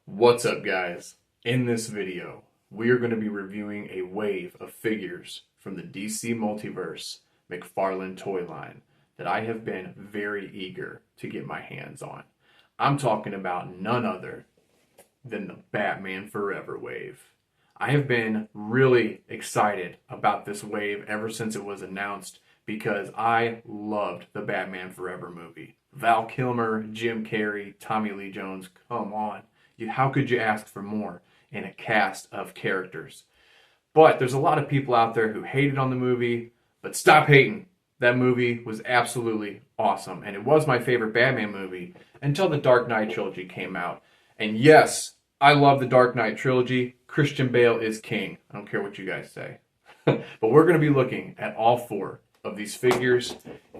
What's up, guys? In this video, we are going to be reviewing a wave of figures from the DC Multiverse McFarlane toy line that I have been very eager to get my hands on. I'm talking about none other than the Batman Forever wave. I have been really excited about this wave ever since it was announced because I loved the Batman Forever movie. Val Kilmer, Jim Carrey, Tommy Lee Jones, come on. How could you ask for more in a cast of characters? But there's a lot of people out there who hated on the movie, but stop hating. That movie was absolutely awesome, and it was my favorite Batman movie until the Dark Knight trilogy came out. And yes, I love the Dark Knight trilogy. Christian Bale is king. I don't care what you guys say. But we're going to be looking at all four of these figures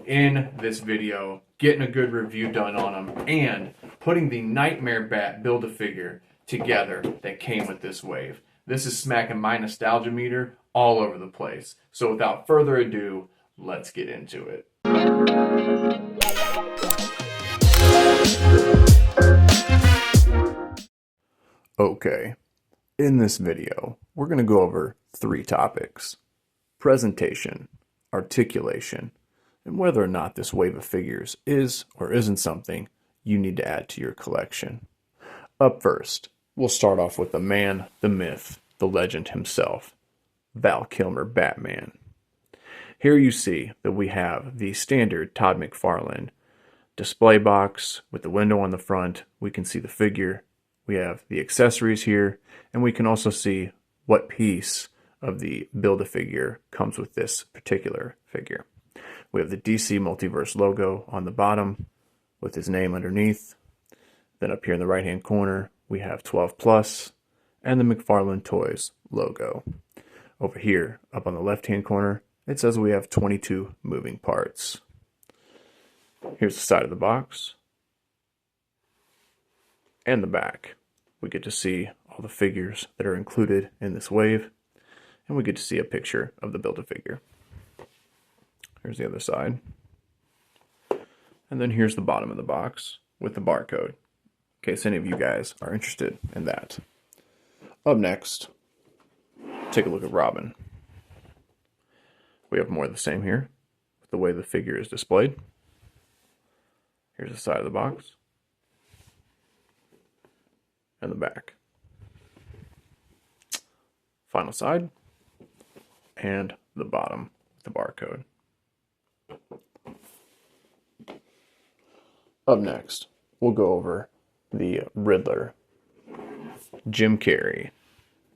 in this video, getting a good review done on them, and putting the Nightmare Bat Build-A-Figure together that came with this wave. This is smacking my nostalgia meter all over the place. So without further ado, let's get into it. Okay, in this video, we're going to go over three topics: presentation, articulation, and whether or not this wave of figures is or isn't something you need to add to your collection. Up first, we'll start off with the man, the myth, the legend himself, Val Kilmer Batman. Here you see that we have the standard Todd McFarlane display box with the window on the front. We can see the figure. We have the accessories here, and we can also see what piece of the Build-A-Figure comes with this particular figure. We have the DC Multiverse logo on the bottom with his name underneath. Then up here in the right-hand corner, we have 12 Plus and the McFarlane Toys logo. Over here, up on the left-hand corner, it says we have 22 moving parts. Here's the side of the box and the back. We get to see all the figures that are included in this wave, and we get to see a picture of the Build-A-Figure. Here's the other side. And then here's the bottom of the box with the barcode, in case any of you guys are interested in that. Up next, take a look at Robin. We have more of the same here, with the way the figure is displayed. Here's the side of the box and the back. Final side and the bottom with the barcode. Up next, we'll go over the Riddler, Jim Carrey,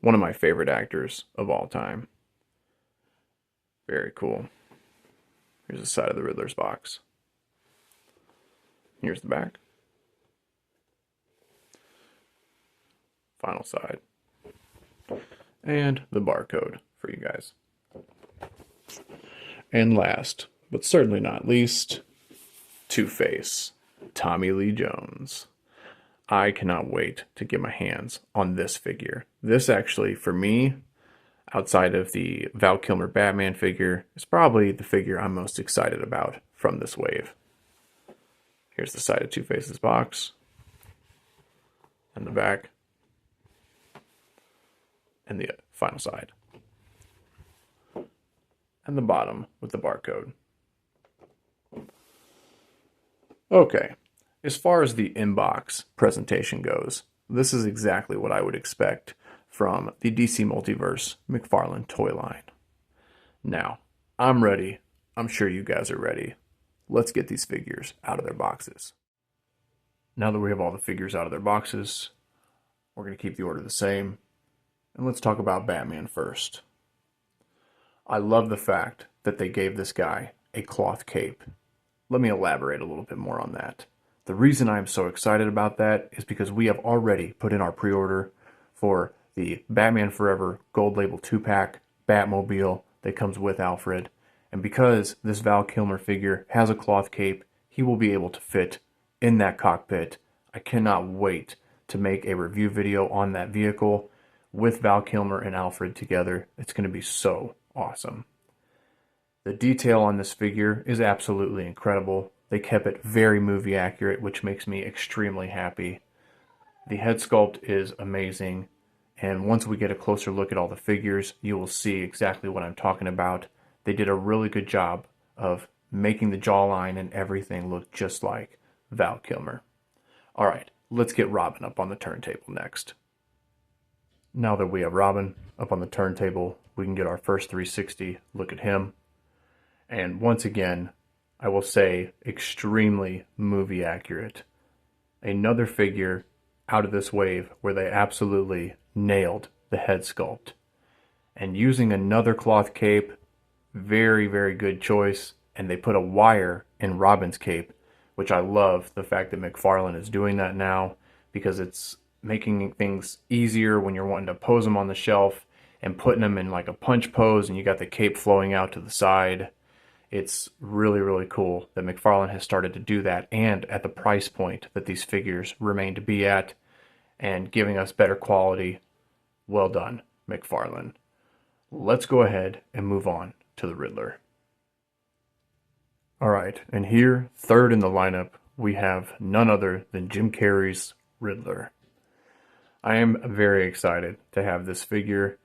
one of my favorite actors of all time. Very cool. Here's the side of the Riddler's box. Here's the back. Final side. And the barcode for you guys. And last, but certainly not least, Two-Face, Tommy Lee Jones. I cannot wait to get my hands on this figure. This actually, for me, outside of the Val Kilmer Batman figure, is probably the figure I'm most excited about from this wave. Here's the side of Two-Face's box, and the back, and the final side, and the bottom with the barcode. Okay, as far as the inbox presentation goes, this is exactly what I would expect from the DC Multiverse McFarlane toy line. Now, I'm ready. I'm sure you guys are ready. Let's get these figures out of their boxes. Now that we have all the figures out of their boxes, we're going to keep the order the same. And let's talk about Batman first. I love the fact that they gave this guy a cloth cape. Let me elaborate a little bit more on that. The reason I'm so excited about that is because we have already put in our pre-order for the Batman Forever Gold Label 2-pack Batmobile that comes with Alfred. And because this Val Kilmer figure has a cloth cape, he will be able to fit in that cockpit. I cannot wait to make a review video on that vehicle with Val Kilmer and Alfred together. It's going to be so awesome. The detail on this figure is absolutely incredible. They kept it very movie accurate, which makes me extremely happy. The head sculpt is amazing, and once we get a closer look at all the figures, you will see exactly what I'm talking about. They did a really good job of making the jawline and everything look just like Val Kilmer. All right, let's get Robin up on the turntable next. Now that we have Robin up on the turntable, we can get our first 360 look at him. And once again, I will say extremely movie accurate. Another figure out of this wave where they absolutely nailed the head sculpt. And using another cloth cape, very, very good choice. And they put a wire in Robin's cape, which I love the fact that McFarlane is doing that now, because it's making things easier when you're wanting to pose them on the shelf and putting them in like a punch pose and you got the cape flowing out to the side. It's really, really cool that McFarlane has started to do that, and at the price point that these figures remain to be at, and giving us better quality. Well done, McFarlane. Let's go ahead and move on to the Riddler. All right, and here, third in the lineup, we have none other than Jim Carrey's Riddler. I am very excited to have this figure.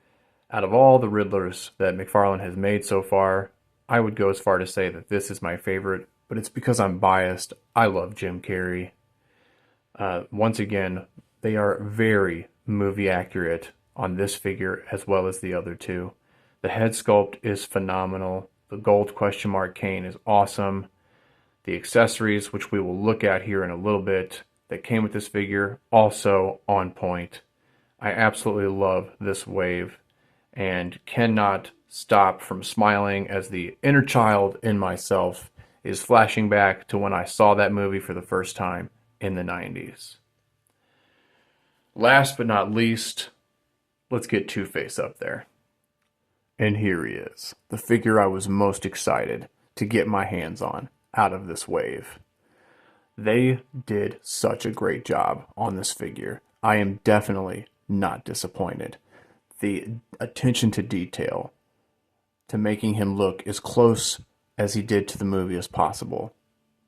Out of all the Riddlers that McFarlane has made so far, I would go as far to say that this is my favorite, but it's because I'm biased. I love Jim Carrey. Once again, they are very movie accurate on this figure as well as the other two. The head sculpt is phenomenal. The gold question mark cane is awesome. The accessories, which we will look at here in a little bit, that came with this figure, also on point. I absolutely love this wave and cannot stop from smiling as the inner child in myself is flashing back to when I saw that movie for the first time in the 90s. Last but not least, let's get Two-Face up there. And here he is, the figure I was most excited to get my hands on out of this wave. They did such a great job on this figure. I am definitely not disappointed. The attention to detail, to making him look as close as he did to the movie as possible,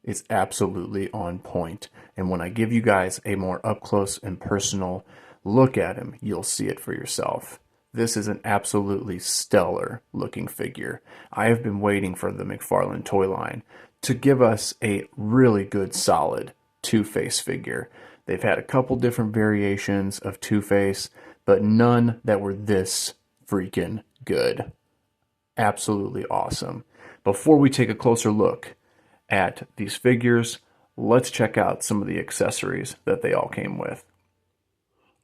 is absolutely on point. And when I give you guys a more up close and personal look at him, you'll see it for yourself. This is an absolutely stellar looking figure. I have been waiting for the McFarlane toy line to give us a really good solid Two-Face figure. They've had a couple different variations of Two-Face, but none that were this freaking good. Absolutely awesome. Before we take a closer look at these figures, let's check out some of the accessories that they all came with.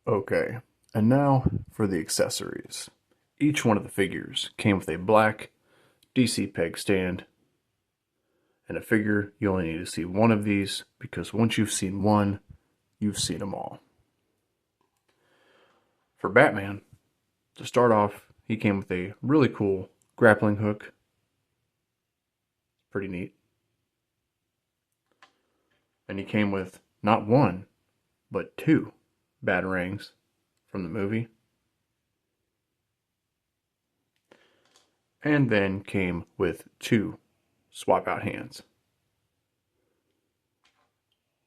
Okay, and now for the accessories. Each one of the figures came with a black DC peg stand, and a figure, you only need to see one of these, because once you've seen one, you've seen them all. For Batman, to start off, he came with a really cool grappling hook. Pretty neat. And he came with not one, but two batarangs from the movie. And then came with two swap out hands.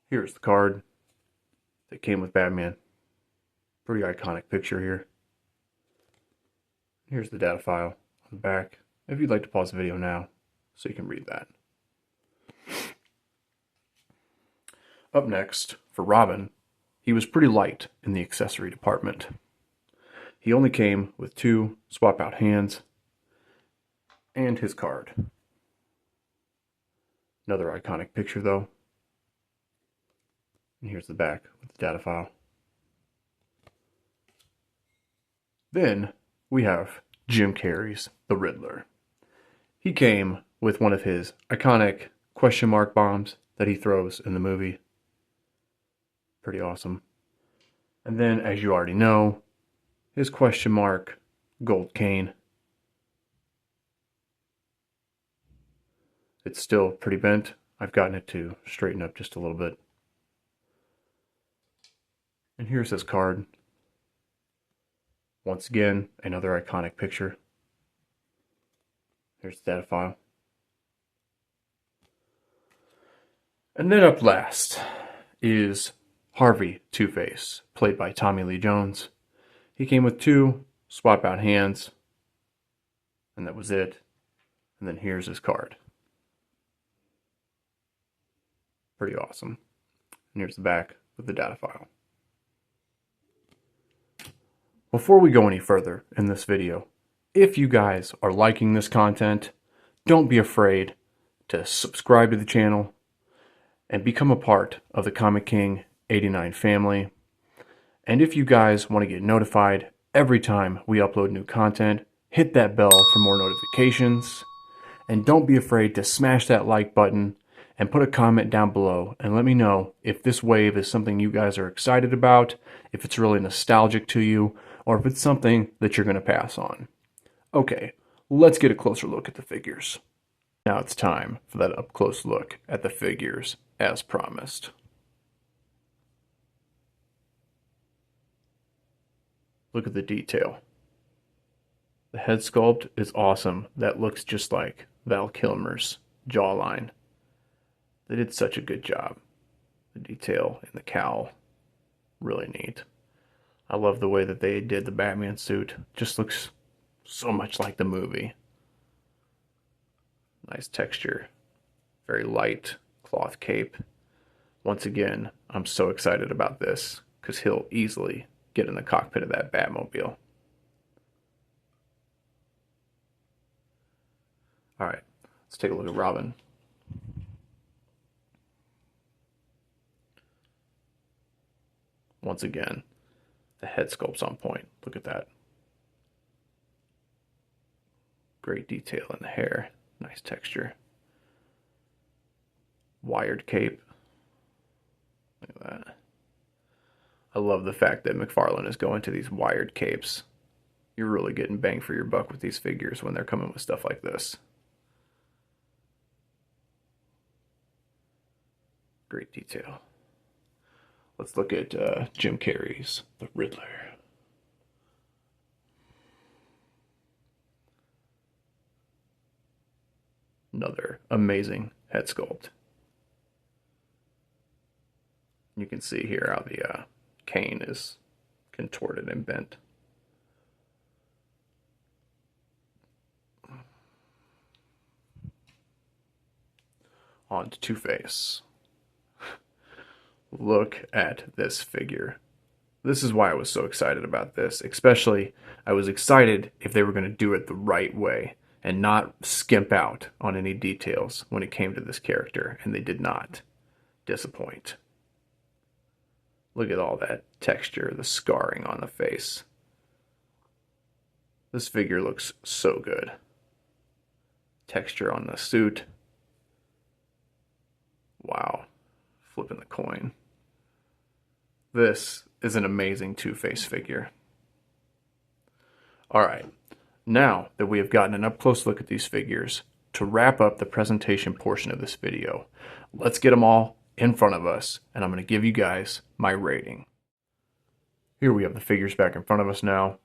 Here's the card that came with Batman. Pretty iconic picture here. Here's the data file on the back, if you'd like to pause the video now so you can read that. Up next, for Robin, he was pretty light in the accessory department. He only came with two swap out hands and his card. Another iconic picture though. And here's the back with the data file. Then we have Jim Carrey's The Riddler. He came with one of his iconic question mark bombs that he throws in the movie. Pretty awesome. And then, as you already know, his question mark gold cane. It's still pretty bent. I've gotten it to straighten up just a little bit. And here's his card. Once again, another iconic picture. Here's the data file. And then up last is Harvey Two-Face, played by Tommy Lee Jones. He came with 2 swap out hands, and that was it. And then here's his card. Pretty awesome. And here's the back with the data file. Before we go any further in this video, if you guys are liking this content, don't be afraid to subscribe to the channel and become a part of the Comic King 89 family. And if you guys want to get notified every time we upload new content, hit that bell for more notifications. And don't be afraid to smash that like button and put a comment down below and let me know if this wave is something you guys are excited about, if it's really nostalgic to you, or if it's something that you're going to pass on. Okay, let's get a closer look at the figures. Now it's time for that up close look at the figures as promised. Look at the detail. The head sculpt is awesome. That looks just like Val Kilmer's jawline. They did such a good job. The detail in the cowl, really neat. I love the way that they did the Batman suit. Just looks so much like the movie. Nice texture. Very light cloth cape. Once again, I'm so excited about this because he'll easily get in the cockpit of that Batmobile. Alright, let's take a look at Robin. Once again, the head sculpt's on point. Look at that. Great detail in the hair. Nice texture. Wired cape. Look at that. I love the fact that McFarlane is going to these wired capes. You're really getting bang for your buck with these figures when they're coming with stuff like this. Great detail. Let's look at Jim Carrey's The Riddler. Another amazing head sculpt. You can see here how the cane is contorted and bent. On to Two-Face. Look at this figure. This is why I was so excited about this. Especially, I was excited if they were going to do it the right way and not skimp out on any details when it came to this character, and they did not disappoint. Look at all that texture, the scarring on the face. This figure looks so good. Texture on the suit. Wow. Flipping the coin. This is an amazing Two-Face figure. Alright, now that we have gotten an up-close look at these figures, to wrap up the presentation portion of this video, let's get them all in front of us, and I'm going to give you guys my rating. Here we have the figures back in front of us now,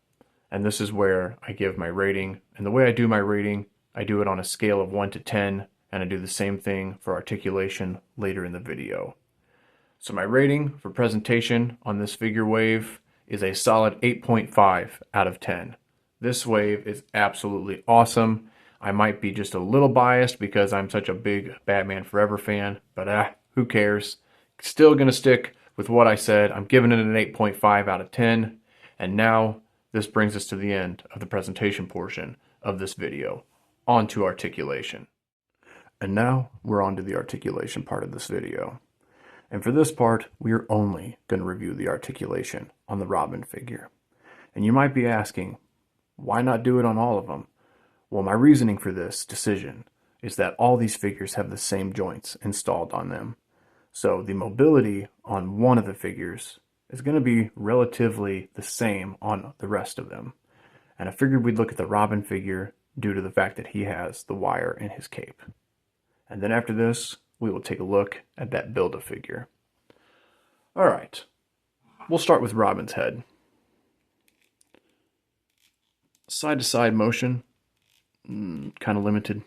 and this is where I give my rating. And the way I do my rating, I do it on a scale of 1 to 10, and I do the same thing for articulation later in the video. So my rating for presentation on this figure wave is a solid 8.5 out of 10. This wave is absolutely awesome. I might be just a little biased because I'm such a big Batman Forever fan, but who cares? Still gonna stick with what I said. I'm giving it an 8.5 out of 10. And now this brings us to the end of the presentation portion of this video. On to articulation. And now we're on to the articulation part of this video. And for this part, we are only going to review the articulation on the Robin figure. And you might be asking, why not do it on all of them? Well, my reasoning for this decision is that all these figures have the same joints installed on them. So the mobility on one of the figures is going to be relatively the same on the rest of them. And I figured we'd look at the Robin figure due to the fact that he has the wire in his cape. And then after this, we will take a look at that Build-A-Figure. Alright, we'll start with Robin's head. Side-to-side motion, kind of limited.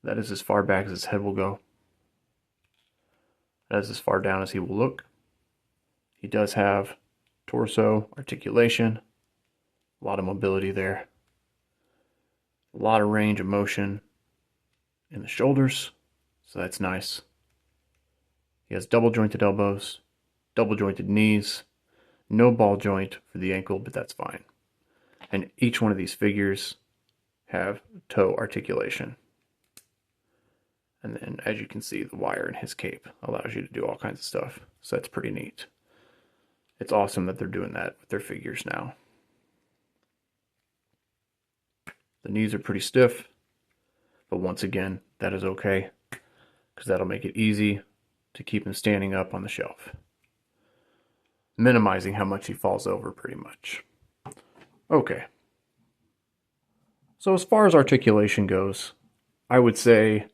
That is as far back as his head will go. That is as far down as he will look. He does have torso articulation, a lot of mobility there, a lot of range of motion in the shoulders, so that's nice. He has double jointed elbows, double jointed knees, no ball joint for the ankle, but that's fine. And each one of these figures have toe articulation. And then, as you can see, the wire in his cape allows you to do all kinds of stuff. So that's pretty neat. It's awesome that they're doing that with their figures now. The knees are pretty stiff, but once again, that is okay, because that'll make it easy to keep him standing up on the shelf, minimizing how much he falls over pretty much. Okay. So as far as articulation goes, I would say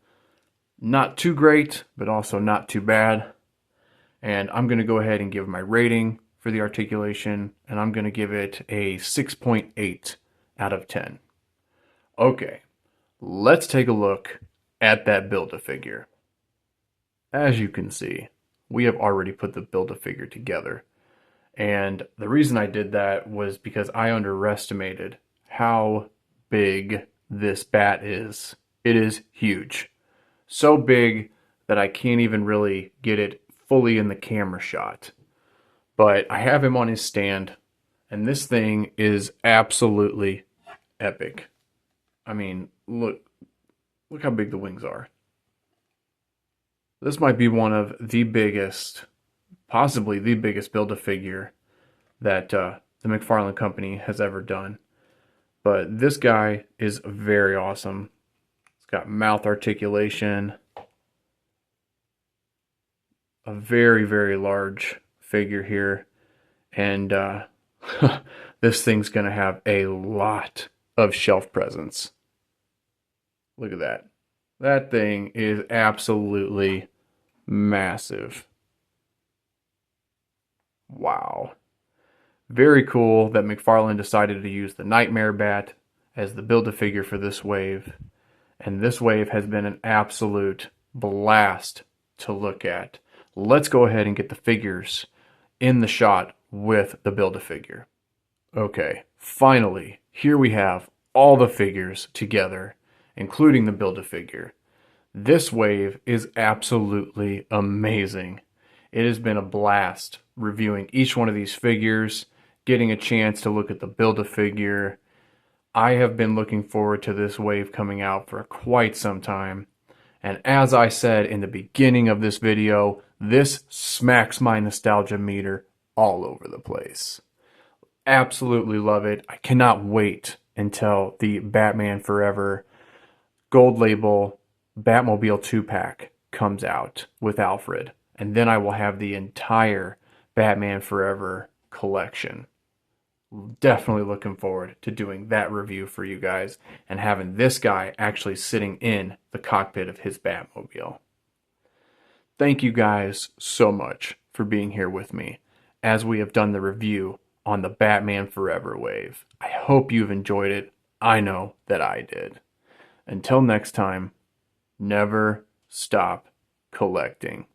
not too great, but also not too bad. And I'm going to go ahead and give my rating for the articulation, and I'm going to give it a 6.8 out of 10. Okay, let's take a look at that Build-A-Figure. As you can see, we have already put the Build-A-Figure together. And the reason I did that was because I underestimated how big this bat is. It is huge. So big that I can't even really get it fully in the camera shot. But I have him on his stand, and this thing is absolutely epic. I mean, look how big the wings are. This might be one of the biggest, possibly the biggest Build-A-Figure that the McFarlane Company has ever done. But this guy is very awesome. It's got mouth articulation, a very, very large figure here, and this thing's going to have a lot of shelf presence. Look at that. That thing is absolutely massive. Wow. Very cool that McFarlane decided to use the Nightmare Bat as the Build-A-Figure for this wave. And this wave has been an absolute blast to look at. Let's go ahead and get the figures in the shot with the Build-A-Figure. Okay, finally, here we have all the figures together, including the Build-A-Figure. This wave is absolutely amazing. It has been a blast reviewing each one of these figures, getting a chance to look at the Build-A-Figure. I have been looking forward to this wave coming out for quite some time. And as I said in the beginning of this video, this smacks my nostalgia meter all over the place. Absolutely love it. I cannot wait until the Batman Forever Gold Label Batmobile 2-pack comes out with Alfred. And then I will have the entire Batman Forever collection. Definitely looking forward to doing that review for you guys and having this guy actually sitting in the cockpit of his Batmobile. Thank you guys so much for being here with me as we have done the review on the Batman Forever wave. I hope you've enjoyed it. I know that I did. Until next time, never stop collecting.